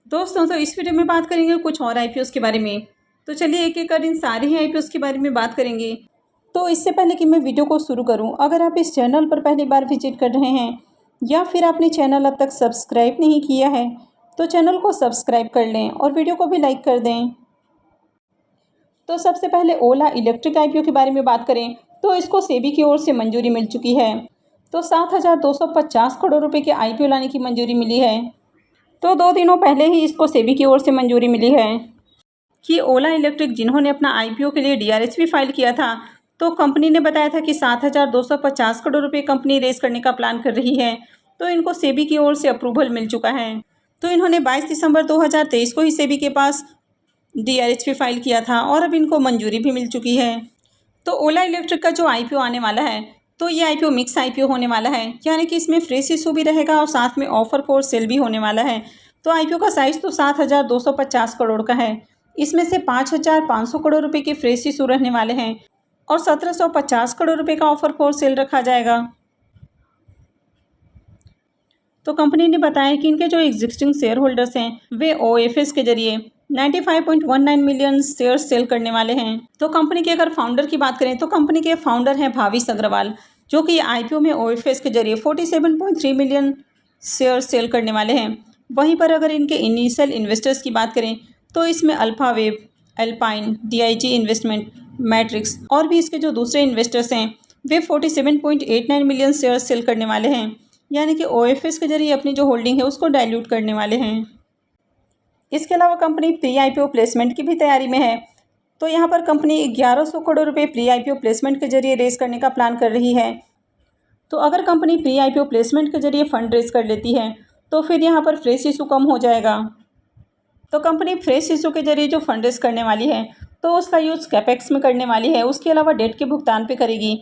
दोस्तों, तो इस वीडियो में बात करेंगे कुछ और आईपीओस के बारे में। तो चलिए एक एक कर इन सारे ही आईपीओस के बारे में बात करेंगे। तो इससे पहले कि मैं वीडियो को शुरू करूं, अगर आप इस चैनल पर पहली बार विजिट कर रहे हैं या फिर आपने चैनल अब तक सब्सक्राइब नहीं किया है तो चैनल को सब्सक्राइब कर लें और वीडियो को भी लाइक कर दें। तो सबसे पहले ओला इलेक्ट्रिक आईपीओ के बारे में बात करें तो इसको सेबी की ओर से मंजूरी मिल चुकी है। तो 7,250 करोड़ रुपए के आईपीओ लाने की मंजूरी मिली है। तो 2 दिनों पहले ही इसको सेबी की ओर से मंजूरी मिली है कि ओला इलेक्ट्रिक जिन्होंने अपना आईपीओ के लिए डीआरएच भी फाइल किया था, तो कंपनी ने बताया था कि 7,250 करोड़ रुपए कंपनी रेज करने का प्लान कर रही है। तो इनको सेबी की ओर से अप्रूवल मिल चुका है। तो इन्होंने 22 दिसंबर 2023 को ही सेबी के पास डीआरएच भी फाइल किया था और अब इनको मंजूरी भी मिल चुकी है। तो ओला इलेक्ट्रिक का जो आईपीओ आने वाला है, तो ये आईपीओ मिक्स आईपीओ होने वाला है, यानी कि इसमें फ्रेश इशू भी रहेगा और साथ में ऑफर फॉर सेल भी होने वाला है। तो आईपीओ का साइज़ तो 7,250 करोड़ का है। इसमें से 5,500 करोड़ रुपए के फ्रेश इशू रहने वाले हैं और 1,750 करोड़ रुपए का ऑफर फॉर सेल रखा जाएगा। तो कंपनी ने बताया कि इनके जो एग्जिस्टिंग शेयर होल्डर्स हैं वे ओएफएस के जरिए 95.19 मिलियन शेयर सेल करने वाले हैं। तो कंपनी के अगर फाउंडर की बात करें तो कंपनी के फाउंडर हैं भाविश अग्रवाल, जो कि आईपीओ में ओएफएस के जरिए 47.3 मिलियन शेयर सेल करने वाले हैं। वहीं पर अगर इनके इनिशियल इन्वेस्टर्स की बात करें तो इसमें अल्फावेव, एल्पाइन, डीआईजी इन्वेस्टमेंट, मैट्रिक्स और भी इसके जो दूसरे इन्वेस्टर्स हैं वे 47.89 मिलियन शेयर सेल करने वाले हैं, यानी कि ओएफएस के जरिए अपनी जो होल्डिंग है उसको डाइल्यूट करने वाले हैं। इसके अलावा कंपनी प्री आईपीओ प्लेसमेंट की भी तैयारी में है। तो यहाँ पर कंपनी 1,100 करोड़ रुपए प्री आईपीओ प्लेसमेंट के जरिए रेज करने का प्लान कर रही है। तो अगर कंपनी प्री आईपीओ प्लेसमेंट के जरिए फंड रेज कर लेती है तो फिर यहाँ पर फ्रेश इशू कम हो जाएगा। तो कंपनी फ्रेश इशू के जरिए जो फंड रेज करने वाली है तो उसका यूज़ कैपेक्स में करने वाली है, उसके अलावा डेट के भुगतान पे करेगी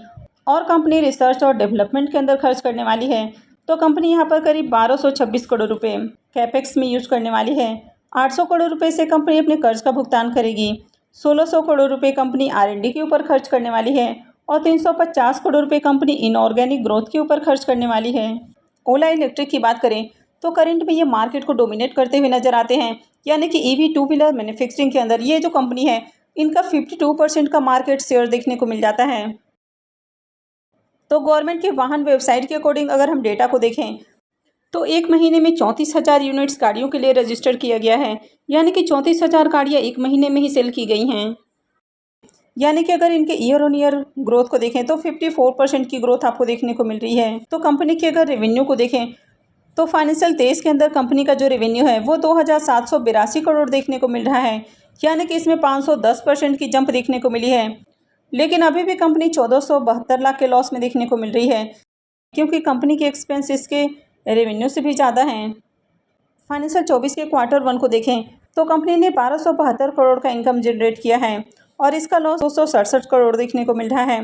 और कंपनी रिसर्च और डेवलपमेंट के अंदर खर्च करने वाली है। तो कंपनी यहाँ पर करीब 1,226 करोड़ रुपए कैपेक्स में यूज करने वाली है। 800 करोड़ रुपए से कंपनी अपने कर्ज का भुगतान करेगी। 1,600 करोड़ रुपए कंपनी आरएनडी के ऊपर खर्च करने वाली है और 350 करोड़ रुपए कंपनी इनऑर्गेनिक ग्रोथ के ऊपर खर्च करने वाली है। ओला इलेक्ट्रिक की बात करें तो करंट में ये मार्केट को डोमिनेट करते हुए नजर आते हैं, यानी कि ईवी टू व्हीलर मैन्युफैक्चरिंग के अंदर ये जो कंपनी है इनका 52% का मार्केट शेयर देखने को मिल जाता है। तो गवर्नमेंट के वाहन वेबसाइट के अकॉर्डिंग अगर हम डेटा को देखें तो एक महीने में 34,000 यूनिट्स गाड़ियों के लिए रजिस्टर किया गया है, यानी कि 34,000 गाड़ियाँ एक महीने में ही सेल की गई हैं। यानी कि अगर इनके ईयर ऑन ईयर ग्रोथ को देखें तो 54% की ग्रोथ आपको देखने को मिल रही है। तो कंपनी के अगर रेवेन्यू को देखें तो फाइनेंशियल 23 के अंदर कंपनी का जो रेवेन्यू है वो 2,782 करोड़ देखने को मिल रहा है, यानी कि इसमें 510% की जंप देखने को मिली है। लेकिन अभी भी कंपनी 1,472 लाख के लॉस में देखने को मिल रही है, क्योंकि कंपनी के एक्सपेंस इसके रेवेन्यू से भी ज़्यादा हैं। फाइनेंशियल 24 के क्वार्टर 1 को देखें तो कंपनी ने 1,272 करोड़ का इनकम जनरेट किया है और इसका लॉस 267 करोड़ देखने को मिल रहा है।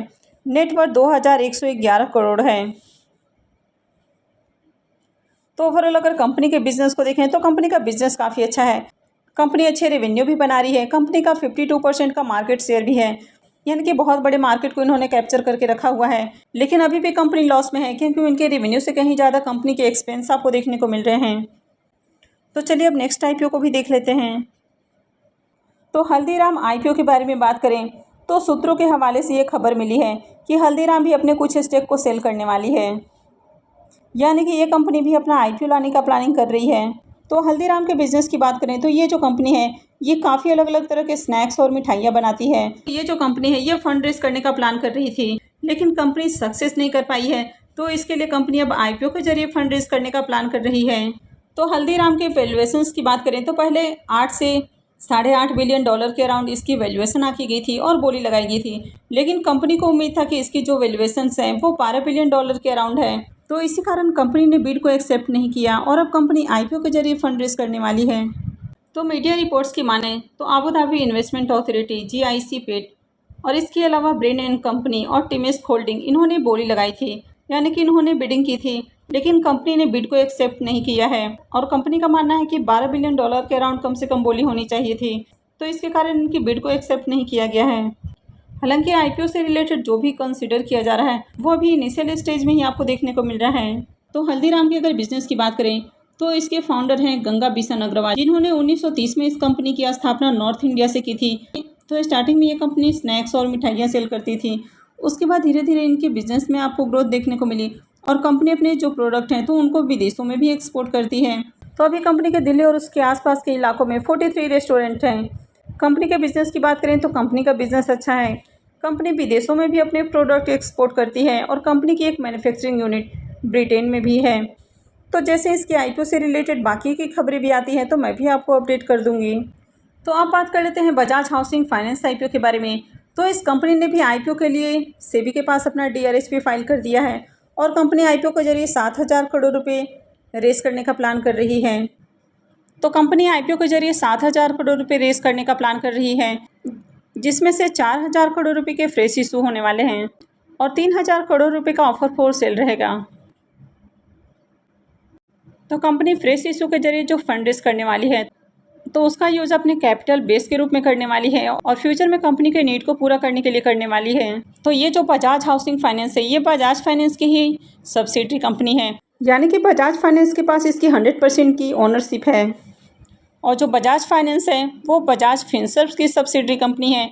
नेटवर्थ 2,111 करोड़ है। तो ओवरऑल अगर कंपनी के बिजनेस को देखें तो कंपनी का बिजनेस काफ़ी अच्छा है। कंपनी अच्छे रेवेन्यू भी बना रही है। कंपनी का 52% का मार्केट शेयर भी है, यानी कि बहुत बड़े मार्केट को इन्होंने कैप्चर करके रखा हुआ है। लेकिन अभी भी कंपनी लॉस में है, क्योंकि उनके रेवेन्यू से कहीं ज़्यादा कंपनी के एक्सपेंस आपको देखने को मिल रहे हैं। तो चलिए अब नेक्स्ट आईपीओ को भी देख लेते हैं। तो हल्दीराम आईपीओ के बारे में बात करें तो सूत्रों के हवाले से ये खबर मिली है कि हल्दीराम भी अपने कुछ स्टेक को सेल करने वाली है, यानी कि ये कंपनी भी अपना आईपीओ लाने का प्लानिंग कर रही है। तो हल्दीराम के बिजनेस की बात करें तो ये जो कंपनी है ये काफ़ी अलग अलग तरह के स्नैक्स और मिठाइयाँ बनाती है। ये जो कंपनी है ये फंड रेज करने का प्लान कर रही थी, लेकिन कंपनी सक्सेस नहीं कर पाई है। तो इसके लिए कंपनी अब आईपीओ के जरिए फंड रेज करने का प्लान कर रही है। तो हल्दीराम के वैल्यूएशंस की बात करें तो पहले 8 से $8.5 बिलियन के अराउंड इसकी वैल्यूएशन आकी गई थी और बोली लगाई गई थी, लेकिन कंपनी को उम्मीद था कि इसकी जो वैल्यूएशंस हैं वो $12 बिलियन के अराउंड है। तो इसी कारण कंपनी ने बिड को एक्सेप्ट नहीं किया और अब कंपनी आईपीओ के जरिए फंड रेज करने वाली है। तो मीडिया रिपोर्ट्स की माने तो Abu Dhabi investment authority GIC पेट और इसके अलावा ब्रेन एंड कंपनी और टिमेस्क होल्डिंग इन्होंने बोली लगाई थी, यानी कि इन्होंने बिडिंग की थी, लेकिन कंपनी ने बिड को एक्सेप्ट नहीं किया है और कंपनी का मानना है कि $12 बिलियन के अराउंड कम से कम बोली होनी चाहिए थी। तो इसके कारण इनकी बिड को एक्सेप्ट नहीं किया गया है। हालांकि आईपीओ से रिलेटेड जो भी कंसिडर किया जा रहा है वो अभी इनिशियल स्टेज में ही आपको देखने को मिल रहा है। तो हल्दीराम के अगर बिजनेस की बात करें तो इसके फाउंडर हैं गंगा बिशन अग्रवाल, जिन्होंने 1930 में इस कंपनी की स्थापना नॉर्थ इंडिया से की थी। तो स्टार्टिंग में ये कंपनी स्नैक्स और मिठाइयाँ सेल करती थी। उसके बाद धीरे धीरे इनके बिजनेस में आपको ग्रोथ देखने को मिली और कंपनी अपने जो प्रोडक्ट हैं तो उनको विदेशों में भी एक्सपोर्ट करती है। तो अभी कंपनी के दिल्ली और उसके आसपास के इलाकों में 43 रेस्टोरेंट हैं। कंपनी के बिज़नेस की बात करें तो कंपनी का बिज़नेस अच्छा है। कंपनी विदेशों में भी अपने प्रोडक्ट एक्सपोर्ट करती है और कंपनी की एक मैन्युफैक्चरिंग यूनिट ब्रिटेन में भी है। तो जैसे इसके आईपीओ से रिलेटेड बाकी की खबरें भी आती हैं तो मैं भी आपको अपडेट कर दूंगी। तो अब बात कर लेते हैं बजाज हाउसिंग फाइनेंस आईपीओ के बारे में। तो इस कंपनी ने भी आईपीओ के लिए सेबी के पास अपना डीआरएसपी फाइल कर दिया है और कंपनी आईपीओ के जरिए 7,000 करोड़ रुपये रेस करने का प्लान कर रही है। तो कंपनी आईपीओ के जरिए 7,000 करोड़ रुपये रेस करने का प्लान कर रही है, जिसमें से 4,000 करोड़ रुपये के फ्रेश इशू होने वाले हैं और 3,000 करोड़ रुपये का ऑफर फॉर सेल रहेगा। तो कंपनी फ्रेश इशू के जरिए जो फंड रेस करने वाली है तो उसका यूज़ अपने कैपिटल बेस के रूप में करने वाली है और फ्यूचर में कंपनी के नीड को पूरा करने के लिए करने वाली है। तो ये जो बजाज हाउसिंग फाइनेंस है ये बजाज फाइनेंस की ही सब्सिडरी कंपनी है, यानी कि बजाज फाइनेंस के पास इसकी 100% की ओनरशिप है। और जो बजाज फाइनेंस है वो बजाज फिनसर्व की सब्सिडरी कंपनी है,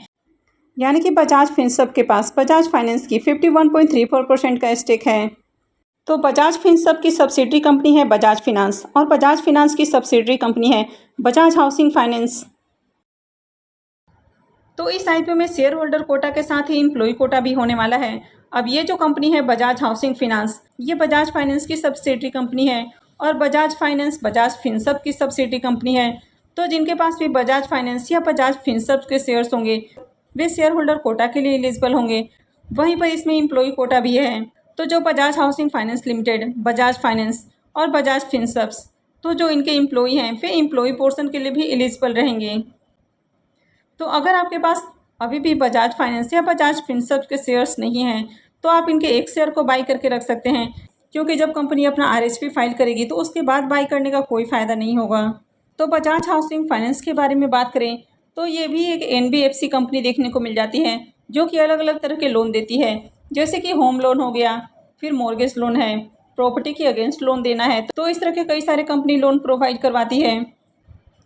यानी कि बजाज फिनसर्व के पास बजाज फाइनेंस की 51.34% का स्टेक है। तो बजाज फिनसर्व की सब्सिडरी कंपनी है बजाज फिनांस और बजाज फिनांस की सब्सिडरी कंपनी है बजाज हाउसिंग फाइनेंस। तो इस आईपीओ में शेयर होल्डर कोटा के साथ ही एम्प्लॉय कोटा भी होने वाला है। अब ये जो कंपनी है बजाज हाउसिंग फिनांस, ये बजाज फाइनेंस की सब्सिडरी कंपनी है और बजाज फाइनेंस बजाज फिनसर्व की सब्सिडरी कंपनी है। तो जिनके पास भी बजाज फाइनेंस या बजाज फिनसर्व के शेयर्स होंगे वे शेयर होल्डर कोटा के लिए एलिजिबल होंगे। वहीं पर इसमें एम्प्लॉय कोटा भी है। तो जो Bajaj housing finance limited, Bajaj finance और बजाज फिनसर्व, तो जो इनके एम्प्लॉय हैं वे एम्प्लॉय पोर्शन के लिए भी एलिजिबल रहेंगे। तो अगर आपके पास अभी भी बजाज फाइनेंस या बजाज फिनसर्व के शेयर्स नहीं हैं तो आप इनके एक शेयर को बाई करके रख सकते हैं, क्योंकि जब कंपनी अपना आरएचपी फाइल करेगी तो उसके बाद बाई करने का कोई फ़ायदा नहीं होगा। तो बजाज हाउसिंग फाइनेंस के बारे में बात करें तो ये भी एक एनबीएफसी कंपनी देखने को मिल जाती है, जो कि अलग अलग तरह के लोन देती है, जैसे कि होम लोन हो गया, फिर मॉर्गेज लोन है, प्रॉपर्टी के अगेंस्ट लोन देना है। तो इस तरह के कई सारे कंपनी लोन प्रोवाइड करवाती है।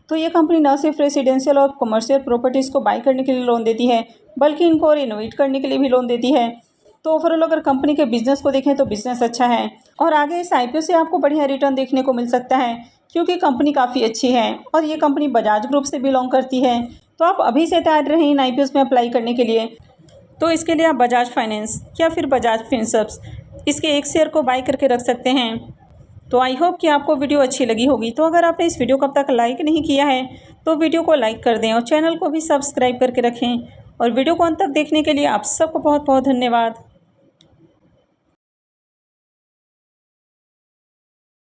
तो ये कंपनी न सिर्फ रेसिडेंशियल और कमर्शियल प्रॉपर्टीज़ को बाई करने के लिए लोन देती है, बल्कि इनको रिनोवेट करने के लिए भी लोन देती है। तो ओवरऑल अगर कंपनी के बिज़नेस को देखें तो बिज़नेस अच्छा है और आगे इस आईपीओ से आपको बढ़िया रिटर्न देखने को मिल सकता है, क्योंकि कंपनी काफ़ी अच्छी है और ये कंपनी बजाज ग्रुप से बिलोंग करती है। तो आप अभी से तैयार रहें इन आईपीओस में अप्लाई करने के लिए। तो इसके लिए आप बजाज फाइनेंस या फिर बजाज फिनसर्व इसके एक शेयर को बाई करके रख सकते हैं। तो आई होप कि आपको वीडियो अच्छी लगी होगी। तो अगर आपने इस वीडियो को अब तक लाइक नहीं किया है तो वीडियो को लाइक कर दें और चैनल को भी सब्सक्राइब करके रखें। और वीडियो को अंत तक देखने के लिए आप सबको बहुत बहुत धन्यवाद।